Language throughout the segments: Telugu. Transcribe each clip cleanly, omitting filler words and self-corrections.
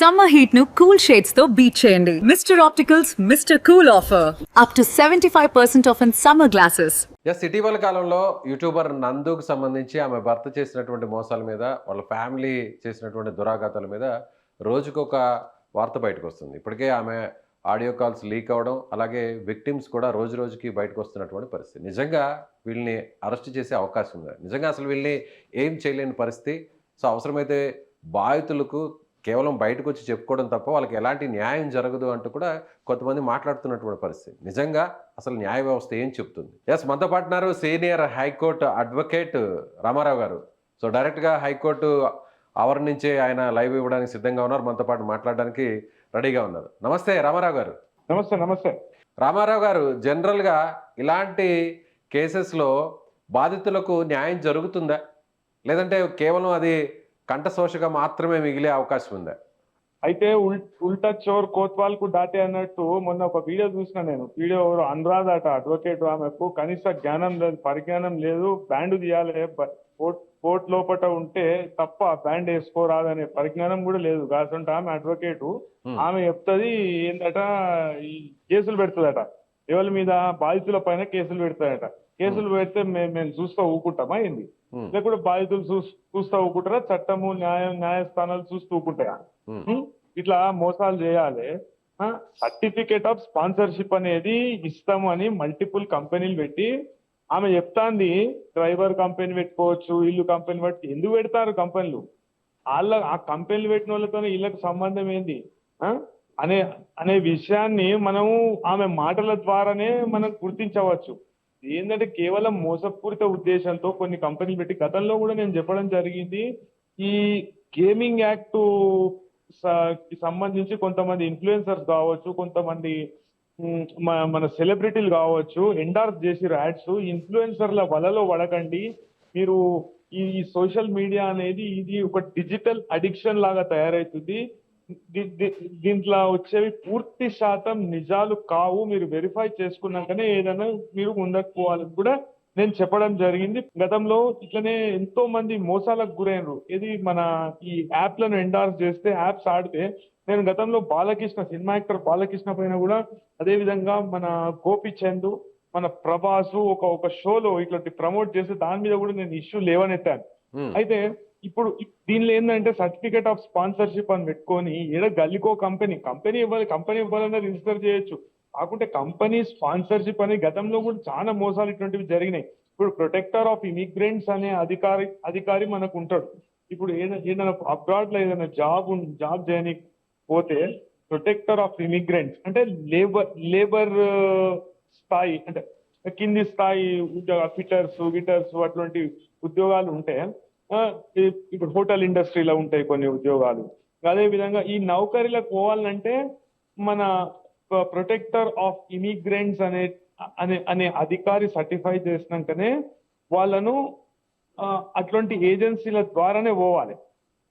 Summer heat nu cool shades తో beat చేయండి. Mr. Opticals Mr. Cool offer. Up to 75% off in summer glasses. ఇటీవల కాలంలో యూట్యూబర్ నందుకు సంబంధించి ఆమె భర్త చేసినటువంటి మోసాల మీద, వాళ్ళ ఫ్యామిలీ చేసినటువంటి దురాఘాతాల మీద రోజుకొక వార్త బయటకు వస్తుంది. ఇప్పటికే ఆమె ఆడియో కాల్స్ లీక్ అవ్వడం, అలాగే విక్టిమ్స్ కూడా రోజు రోజుకి బయటకు వస్తున్నటువంటి పరిస్థితి. నిజంగా వీళ్ళని అరెస్ట్ చేసే అవకాశం ఉంది. నిజంగా అసలు వీళ్ళని ఏం చేయలేని పరిస్థితి. సో అవసరమైతే బాధితులకు కేవలం బయటకు వచ్చి చెప్పుకోవడం తప్ప వాళ్ళకి ఎలాంటి న్యాయం జరగదు అంటూ కూడా కొంతమంది మాట్లాడుతున్నటువంటి పరిస్థితి. నిజంగా అసలు న్యాయ వ్యవస్థ ఏం చెప్తుంది? ఎస్, మనతో పాటున్నారు సీనియర్ హైకోర్టు అడ్వకేట్ రామారావు గారు. సో డైరెక్ట్గా హైకోర్టు ఆవరణ నుంచే ఆయన లైవ్ ఇవ్వడానికి సిద్ధంగా ఉన్నారు. మనతో పాటు మాట్లాడడానికి రెడీగా ఉన్నారు. నమస్తే రామారావు గారు. నమస్తే. నమస్తే రామారావు గారు, జనరల్గా ఇలాంటి కేసెస్లో బాధితులకు న్యాయం జరుగుతుందా, లేదంటే కేవలం అది కంఠశోషగా మాత్రమే మిగిలే అవకాశం ఉందా? అయితే ఉల్టా చోర్ కోత్వాల్ కు దాటే అన్నట్టు మొన్న ఒక వీడియో చూసిన నేను. వీడియో అనురాధ అట అడ్వకేట్, ఆమెకు కనీస జ్ఞానం లేదు, పరిజ్ఞానం లేదు. బ్యాండ్ తీయాలి, కోర్ట్ లోపట ఉంటే తప్ప బ్యాండ్ వేసుకోరాదనే పరిజ్ఞానం కూడా లేదు. కాసంటే ఆమె అడ్వకేటు, ఆమె చెప్తుంది ఏంటట, ఈ కేసులు పెడుతుందట, ఎవరి మీద బాధితుల పైన కేసులు పెడతాడట. కేసులు పెడితే మేము చూస్తా ఊకుంటామా ఏంది? లేకుంటే బాధితులు చూస్తా ఊకుంటారా? చట్టము న్యాయస్థానాలు చూస్తూ ఊకుంటాయా? ఇట్లా మోసాలు చేయాలి. సర్టిఫికేట్ ఆఫ్ స్పాన్సర్షిప్ అనేది ఇస్తాము అని మల్టిపుల్ కంపెనీలు పెట్టి ఆమె చెప్తాంది. డ్రైవర్ కంపెనీ పెట్టుకోవచ్చు, ఇల్లు కంపెనీ పెట్టి ఎందుకు పెడతారు కంపెనీలు? ఆ కంపెనీలు పెట్టిన వాళ్ళతో వీళ్ళకి సంబంధం ఏంది అనే విషయాన్ని మనము ఆమె మాటల ద్వారానే మనం గుర్తించవచ్చు. ఏంటంటే కేవలం మోసపూరిత ఉద్దేశంతో కొన్ని కంపెనీలు పెట్టి, గతంలో కూడా నేను చెప్పడం జరిగింది, ఈ గేమింగ్ యాక్ట్ కి సంబంధించి కొంతమంది ఇన్ఫ్లుయెన్సర్స్ కావచ్చు, కొంతమంది మన సెలబ్రిటీలు కావచ్చు ఎండార్స్ చేసిరు యాడ్స్. ఇన్ఫ్లుయెన్సర్ల వలలో పడకండి మీరు. ఈ సోషల్ మీడియా అనేది ఇది ఒక డిజిటల్ అడిక్షన్ లాగా తయారవుతుంది. దీంట్లో వచ్చేవి పూర్తి శాతం నిజాలు కావు. మీరు వెరిఫై చేసుకున్నాకనే ఏదైనా మీరు ముందుకు పోవాలని కూడా నేను చెప్పడం జరిగింది. గతంలో ఇట్లనే ఎంతో మంది మోసాలకు గురైనరు. ఇది మన ఈ యాప్లను ఎండార్స్ చేస్తే, యాప్స్ ఆడితే, నేను గతంలో బాలకృష్ణ, సినిమా యాక్టర్ బాలకృష్ణ పైన కూడా అదే విధంగా మన గోపిచంద్, మన ప్రభాసు ఒక షోలో ఇట్లాంటి ప్రమోట్ చేస్తే దాని మీద కూడా నేను ఇష్యూ లేవనెత్తాను. అయితే ఇప్పుడు దీనిలో ఏంటంటే సర్టిఫికేట్ ఆఫ్ స్పాన్సర్షిప్ అని పెట్టుకొని ఏదో గల్లికో కంపెనీ ఇవ్వాలన్నా రిజిస్టర్ చేయొచ్చు. కాకుంటే కంపెనీ స్పాన్సర్షిప్ అనే గతంలో కూడా చాలా మోసాలు ఇటువంటివి జరిగినాయి. ఇప్పుడు ప్రొటెక్టర్ ఆఫ్ ఇమిగ్రెంట్స్ అనే అధికారి మనకు ఉంటాడు. ఇప్పుడు ఏదైనా అబ్రాడ్ లో ఏదైనా జాబ్ చేయడానికి పోతే ప్రొటెక్టర్ ఆఫ్ ఇమిగ్రెంట్స్ అంటే లేబర్ స్థాయి, అంటే కింది స్థాయి ఉద్యోగ ఫిటర్స్ అటువంటి ఉద్యోగాలు ఉంటే, ఇప్పుడు హోటల్ ఇండస్ట్రీలో ఉంటాయి కొన్ని ఉద్యోగాలు. అదే విధంగా ఈ నౌకరీలకు పోవాలంటే మన ప్రొటెక్టర్ ఆఫ్ ఇమిగ్రెంట్స్ అనే అధికారి సర్టిఫై చేసినాకనే వాళ్ళను అటువంటి ఏజెన్సీల ద్వారానే పోవాలి.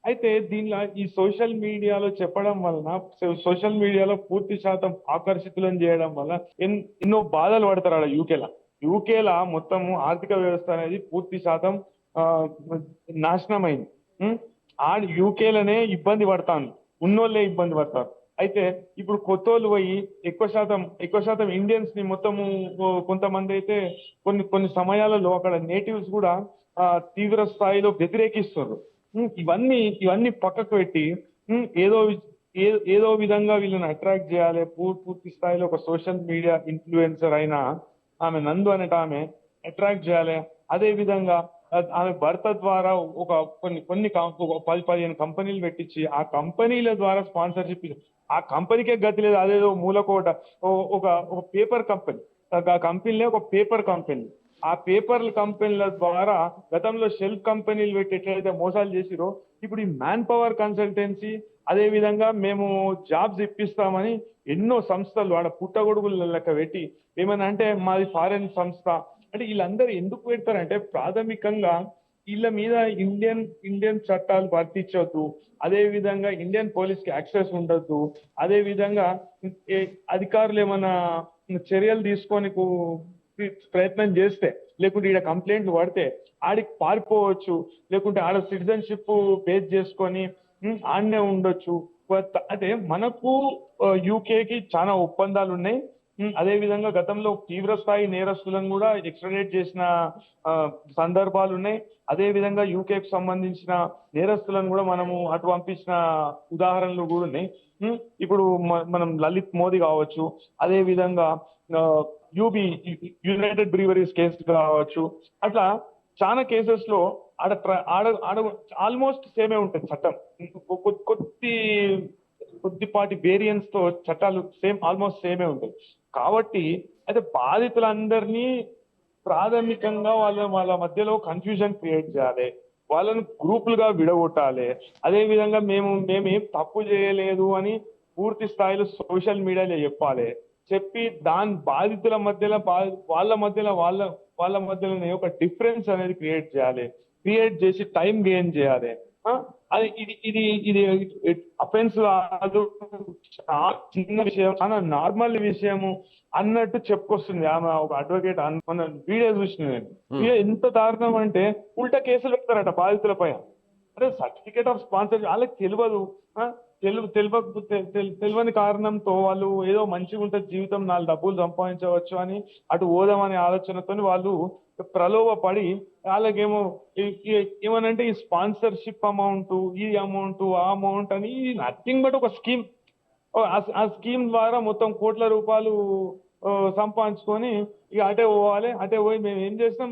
అయితే దీనిలో ఈ సోషల్ మీడియాలో చెప్పడం వలన, సోషల్ మీడియాలో పూర్తి శాతం ఆకర్షితులను చేయడం వల్ల ఎన్నో బాధలు పడతారు. యూకేలా మొత్తము ఆర్థిక వ్యవస్థ అనేది పూర్తి శాతం నాశనం అయింది. యూకేలోనే ఇబ్బంది పడతాను, ఉన్నోళ్ళే ఇబ్బంది పడతారు. అయితే ఇప్పుడు కొత్తోళ్ళు పోయి ఎక్కువ శాతం ఇండియన్స్ ని మొత్తము, కొంతమంది అయితే కొన్ని సమయాలలో అక్కడ నేటివ్స్ కూడా తీవ్ర స్థాయిలో వ్యతిరేకిస్తున్నారు. ఇవన్నీ పక్కకు పెట్టి ఏదో విధంగా వీళ్ళని అట్రాక్ట్ చేయాలి. పూర్తి స్థాయిలో ఒక సోషల్ మీడియా ఇన్ఫ్లుయెన్సర్ అయిన ఆమె నందు అనేట ఆమె అట్రాక్ట్ చేయాలి. అదే విధంగా ఆమె భర్త ద్వారా కొన్ని 10-15 కంపెనీలు పెట్టించి ఆ కంపెనీల ద్వారా స్పాన్సర్షిప్, ఆ కంపెనీకే గతి లేదు. అదేదో మూలకోట ఒక పేపర్ కంపెనీ, ఆ కంపెనీలే ఒక పేపర్ కంపెనీ. ఆ పేపర్ కంపెనీల ద్వారా గతంలో షెల్ కంపెనీలు పెట్టి ఎట్లయితే మోసాలు చేసిరో, ఇప్పుడు ఈ మ్యాన్ పవర్ కన్సల్టెన్సీ, అదే విధంగా మేము జాబ్స్ ఇప్పిస్తామని ఎన్నో సంస్థలు ఆడ పుట్టగొడుగుల లెక్క పెట్టి, ఏమన్నా అంటే మాది ఫారెన్ సంస్థ అంటే, వీళ్ళందరూ ఎందుకు పెడతారంటే ప్రాథమికంగా వీళ్ళ మీద ఇండియన్ చట్టాలు వర్తించవద్దు, అదే విధంగా ఇండియన్ పోలీస్ కి యాక్సెస్ ఉండొద్దు, అదే విధంగా అధికారులు ఏమైనా చర్యలు తీసుకొని ప్రయత్నం చేస్తే, లేకుంటే ఈడ కంప్లైంట్లు పడితే ఆడికి పారిపోవచ్చు, లేకుంటే ఆడ సిటిజన్షిప్ బేస్ చేసుకొని ఆడనే ఉండొచ్చు. అంటే మనకు యూకేకి చాలా ఒప్పందాలు ఉన్నాయి. అదే విధంగా గతంలో తీవ్ర స్థాయి నేరస్తులను కూడా ఎక్స్ట్రాడిట్ చేసిన ఆ, సందర్భాలు ఉన్నాయి. అదే విధంగా యూకేకి సంబంధించిన నేరస్తులను కూడా మనము అటు పంపించిన ఉదాహరణలు కూడా ఉన్నాయి. ఇప్పుడు మనం లలిత్ మోదీ కావచ్చు, అదే విధంగా యూబీ యునైటెడ్ బ్రీవరీస్ కేసు కావచ్చు, అట్లా చాలా కేసెస్ లో ఆడ ఆడ ఆడ ఆల్మోస్ట్ సేమే ఉంటుంది చట్టం. కొద్ది కొద్దిపాటి వేరియన్స్ తో చట్టాలు ఆల్మోస్ట్ సేమే ఉంటాయి. కాబట్టి అయితే బాధితులందరినీ ప్రాథమికంగా వాళ్ళ మధ్యలో కన్ఫ్యూజన్ క్రియేట్ చేయాలి, వాళ్ళను గ్రూపులుగా విడగొట్టాలి. అదే విధంగా మేమేం తప్పు చేయలేదు అని పూర్తి స్థాయిలో సోషల్ మీడియాలో చెప్పాలి. చెప్పి దాని బాధితుల మధ్యలో వాళ్ళ మధ్యలోనే ఒక డిఫరెన్స్ అనేది క్రియేట్ చేయాలి. క్రియేట్ చేసి టైం గెయిన్ చేయాలి. అది ఇది అఫెన్స్ కాదు, చాలా చిన్న విషయం, చాలా నార్మల్ విషయము అన్నట్టు చెప్పుకొస్తుంది ఆమె. ఒక అడ్వకేట్ మన వీడియో చూసిన నేను. వీడియో ఎంత దారుణం అంటే ఉల్టా కేసులు పెడతారట బాధితుల పైన. అంటే సర్టిఫికేట్ ఆఫ్ స్పాన్సర్ వాళ్ళకి తెలియదు. తెలియని కారణంతో వాళ్ళు ఏదో మంచిగా ఉంటుంది జీవితం, 4 డబ్బులు సంపాదించవచ్చు అని అటు పోదామనే ఆలోచనతో వాళ్ళు ప్రలోభపడి వాళ్ళకేమో ఏమనంటే ఈ స్పాన్సర్షిప్ అమౌంట్, ఈ అమౌంట్, ఆ అమౌంట్ అని నథింగ్ బట్ ఒక స్కీమ్. ఆ స్కీమ్ ద్వారా మొత్తం కోట్ల రూపాయలు సంపాదించుకొని ఇక అటే పోవాలి. అటే పోయి మేము ఏం చేస్తాం,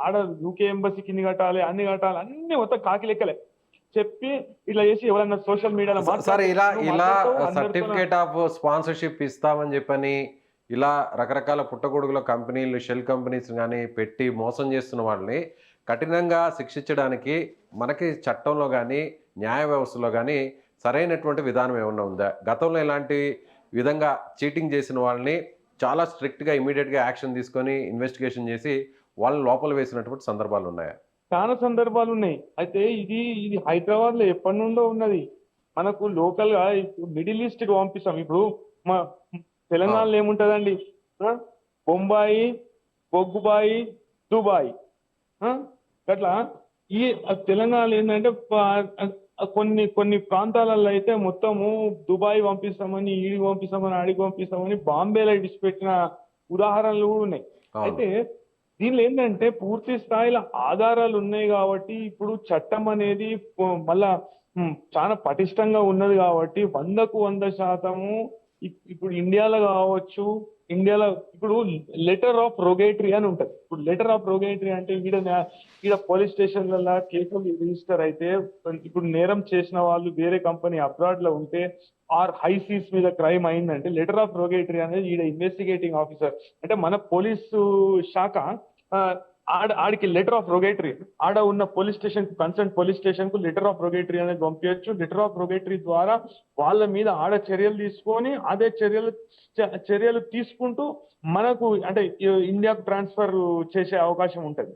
ఆడ యూకే ఎంబసీకి ఇన్ని కట్టాలి, అన్ని మొత్తం కాకి లెక్కలే చెప్పి ఇట్లా చేసి ఎవరన్నా సోషల్ మీడియాలో సార్ ఇలా సర్టిఫికేట్ ఆఫ్ స్పాన్సర్షిప్ ఇస్తామని చెప్పని ఇలా రకరకాల పుట్టగొడుగుల కంపెనీలు, షెల్ కంపెనీస్ కానీ పెట్టి మోసం చేస్తున్న వాళ్ళని కఠినంగా శిక్షించడానికి మనకి చట్టంలో కానీ న్యాయ వ్యవస్థలో కానీ సరైనటువంటి విధానం ఏమన్నా ఉందా? గతంలో ఇలాంటి విధంగా చీటింగ్ చేసిన వాళ్ళని చాలా స్ట్రిక్ట్గా ఇమీడియట్గా యాక్షన్ తీసుకొని ఇన్వెస్టిగేషన్ చేసి వాళ్ళని లోపల వేసినటువంటి సందర్భాలు ఉన్నాయా? చాలా సందర్భాలు ఉన్నాయి. అయితే ఇది హైదరాబాద్ లో ఎప్పటి నుండో ఉన్నది. మనకు లోకల్ గా మిడిల్ ఈస్ట్ కి పంపిస్తాం. ఇప్పుడు మా తెలంగాణలో ఏముంటదండి, బొంబాయి, బొగ్గుబాయి, దుబాయ్, అట్లా ఈ తెలంగాణలో ఏంటంటే కొన్ని ప్రాంతాలలో అయితే మొత్తము దుబాయ్ పంపిస్తామని, ఈడికి పంపిస్తామని, ఆడికి పంపిస్తామని బాంబేలో ఇడిచిపెట్టిన ఉదాహరణలు కూడా ఉన్నాయి. అయితే దీనిలో ఏంటంటే పూర్తి స్థాయిలో ఆధారాలు ఉన్నాయి కాబట్టి ఇప్పుడు చట్టం అనేది మళ్ళా చాలా పటిష్టంగా ఉన్నది కాబట్టి 100% ఇప్పుడు ఇండియాలో కావచ్చు, ఇండియాలో ఇప్పుడు లెటర్ ఆఫ్ రొగేటరీ అని ఉంటుంది. ఇప్పుడు లెటర్ ఆఫ్ రొగేటరీ అంటే ఈడ పోలీస్ స్టేషన్లలో కేసులు రిజిస్టర్ అయితే ఇప్పుడు నేరం చేసిన వాళ్ళు వేరే కంపెనీ అబ్రాడ్ లో ఉంటే ఆర్ హై సీస్ మీద క్రైమ్ అయిందంటే లెటర్ ఆఫ్ రొగేటరీ అనేది ఈడ ఇన్వెస్టిగేటింగ్ ఆఫీసర్ అంటే మన పోలీసు శాఖ ఆడికి లెటర్ ఆఫ్ రొగేటరీ, ఆడ ఉన్న police station concern police station కు లెటర్ ఆఫ్ రొగేటరీ అనేది పంపించచ్చు. లెటర్ ఆఫ్ రొగేటరీ ద్వారా వాళ్ళ మీద ఆడ చర్యలు తీసుకొని అదే చర్యలు తీసుకుంటూ మనకు అంటే ఇండియాకు ట్రాన్స్ఫర్ చేసే అవకాశం ఉంటుంది.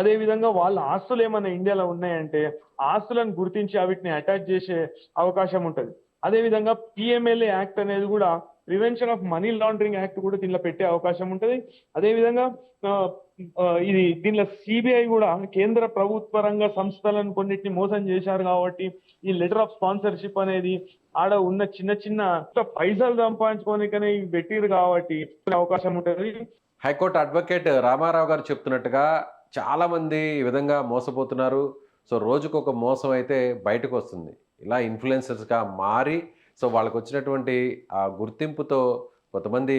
అదే విధంగా వాళ్ళ ఆస్తులు ఏమైనా ఇండియాలో ఉన్నాయంటే ఆస్తులను గుర్తించి వాటిని అటాచ్ చేసే అవకాశం ఉంటుంది. అదే విధంగా పిఎంఎల్ఏ యాక్ట్ అనేది కూడా prevention of money laundering act కూడా దీనిలో పెట్టే అవకాశం ఉంటుంది. అదేవిధంగా దీనిలో సిబిఐ కూడా కేంద్ర ప్రభుత్వ రంగ సంస్థలను కొన్నిటిని మోసం చేశారు కాబట్టి ఈ లెటర్ ఆఫ్ స్పాన్సర్షిప్ అనేది ఆడ ఉన్న చిన్న పైసలు సంపాదించుకోనికనే పెట్టిరు కాబట్టి అవకాశం ఉంటుంది. హైకోర్టు అడ్వకేట్ రామారావు గారు చెప్తున్నట్టుగా చాలా మంది ఈ విధంగా మోసపోతున్నారు. సో రోజుకొక మోసం అయితే బయటకు వస్తుంది. ఇలా ఇన్ఫ్లుయెన్సర్స్గా మారి సో వాళ్ళకు వచ్చినటువంటి ఆ గుర్తింపుతో కొంతమంది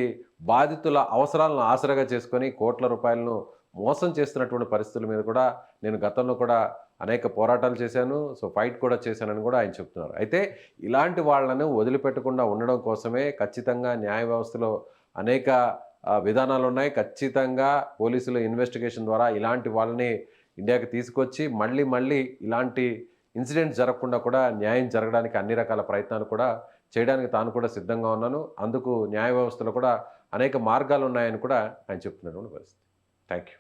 బాధితుల అవసరాలను ఆసరాగా చేసుకొని కోట్ల రూపాయలను మోసం చేస్తున్నటువంటి పరిస్థితుల మీద కూడా నేను గతంలో కూడా అనేక పోరాటాలు చేశాను, సో ఫైట్ కూడా చేశానని కూడా ఆయన చెప్తున్నారు. అయితే ఇలాంటి వాళ్ళను వదిలిపెట్టకుండా ఉండడం కోసమే ఖచ్చితంగా న్యాయ వ్యవస్థలో అనేక విధానాలు ఉన్నాయి. ఖచ్చితంగా పోలీసుల ఇన్వెస్టిగేషన్ ద్వారా ఇలాంటి వాళ్ళని ఇండియాకి తీసుకొచ్చి మళ్ళీ ఇలాంటి ఇన్సిడెంట్స్ జరగకుండా కూడా న్యాయం జరగడానికి అన్ని రకాల ప్రయత్నాలు కూడా చేయడానికి తాను కూడా సిద్ధంగా ఉన్నాను. అందుకు న్యాయ వ్యవస్థలో కూడా అనేక మార్గాలు ఉన్నాయని కూడా ఆయన చెప్తున్నటువంటి పరిస్థితి. Thank you.